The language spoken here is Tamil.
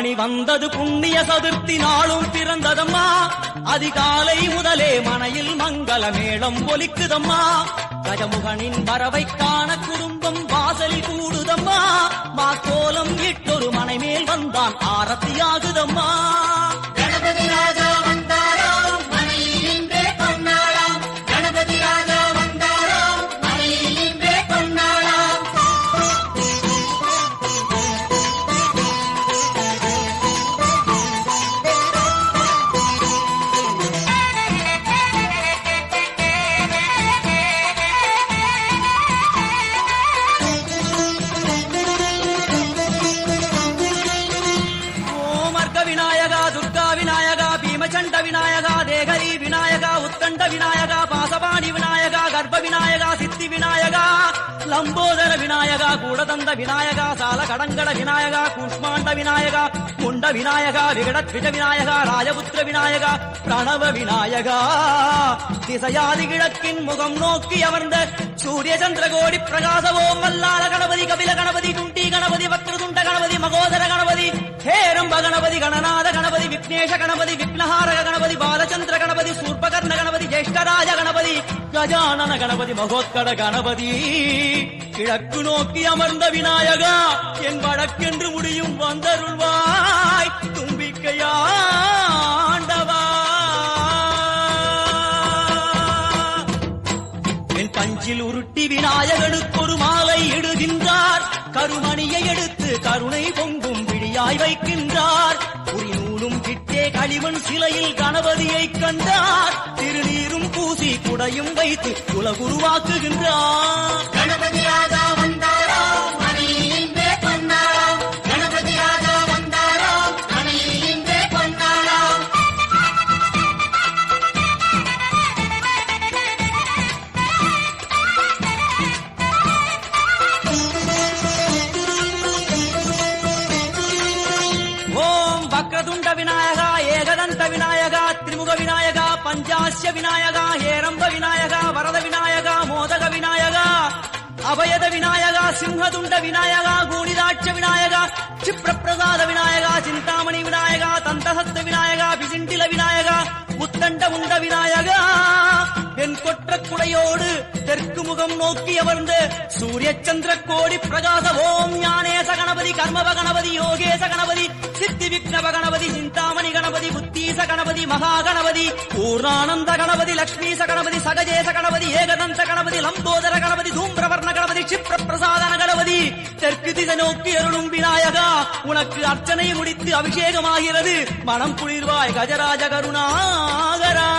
ஆவணி வந்தது புண்ணிய சதுர்த்தி நாளும் பிறந்ததம்மா. அதிகாலை முதலே மனையில் மங்கள மேளம் ஒலிக்குதம்மா. கஜமுகனின் வரவை காண குடும்பம் வாசலில் கூடுதம்மா. மாக்கோலம் இட்டொரு மனை மேல் வந்தான் ஆரத்தியாகுதம்மா. கணபதி ராஜா வந்தாராம் மனையில் இன்றே பொன்னாளாம். கணபதி ராஜா வந்தாராம் மனையில் இன்றே பொன்னாளாம். விநாயகா துர்கா விநாயகா பீமச்சண்ட விநாயகா தேகரி விநாயகா உத்தண்ட விநாயகா பாசபாணி விநாயகா கர்ப்ப விநாயகா சித்தி விநாயகா லம்போதர விநாயகா கூடதந்த விநாயகா சால கடங்கட விநாயகா கூஷ்மாண்ட விநாயகா குண்ட விநாயகா விகடத்விஜ விநாயகா ராஜபுத்திர விநாயகா பிரணவ விநாயகா. திசையாதி கிழக்கின் முகம் நோக்கி அமர்ந்த சூரிய சந்திரகோடி பிரகாசவோம் மல்லாள கணபதி கபில கணபதி குண்டி கணபதி வக்ரதுண்ட கணபதி மகோதர கணபதி ஹேரம்ப கணபதி கணநாத கணபதி விக்னேஷ கணபதி விக்னஹாரக கணபதி பாலச்சந்திர கணபதி சூர்பகர்ண கணபதி ஜேஷ்டராஜ கணபதி கஜானன கணபதி மகோத்கட கணபதி. கிழக்கு நோக்கி அமர்ந்த விநாயகா என் வழக்கென்று முடியும் வந்தருள்வாய் தும்பிக்கையாண்டவா. என் பஞ்சில் உருட்டி விநாயகனுக்கு ஒரு மாலை இடுகின்றார். கருமணியை எடுத்து கருணை பொங்கும் விழியாய் வைக்கின்றார். நூலும் கிட்டே களிமண் சிலையில் கணபதியை கண்டார். திருநீரும் பூசி குடையும் வைத்து குலகுருவாக்குகின்றார். கணபதி ராஜா வந்தாராம் மனையில் இன்றே பொன்னாளாம். கணபதி ராஜா வந்தாராம் மனையில் இன்றே பொன்னாளாம். ஓம் வக்ரதுண்ட விநாயகா ஏகதந்த விநாயகா திரிமுக விநாயகா பஞ்சாஸ்ய விநாயகா ஹேரம்ப விநாயகா வரத விநாயகா மோதக விநாயகா அபயத விநாயகா சிம்ஹதுண்ட விநாயகா கூணிதாட்ச விநாயகா க்ஷிப்ரபிரசாத விநாயகா சிந்தாமணி விநாயகா தந்தஹஸ்த விநாயகா பிசிண்டில விநாயகா உத்தண்ட உண்ட விநாயகா. என் கொற்ற குடையோடு தெற்கு முகம் நோக்கி அமர்ந்து சூரிய சந்திர கோடி பிரகாச ஓம் ஞானேச கணபதி கர்மவ கணபதி யோகேச கணபதி சித்தி விக்னவ கணபதி சிந்தாமணி கணபதி புத்தீச கணபதி மகா கணபதி பூர்ணானந்த கணபதி லக்ஷ்மீச கணபதி சகஜேச கணபதி ஏகதந்த கணபதி லம்போதர கணபதி தூம்பிரவர்ண கணபதி க்ஷிப்ர பிரசாதன கணபதி. தெற்கு திசை நோக்கி அருளும் விநாயகா உனக்கு அர்ச்சனை முடித்து அபிஷேகமாகிறது. மனம் குளிர்வாய் கஜராஜ கருணாகரா.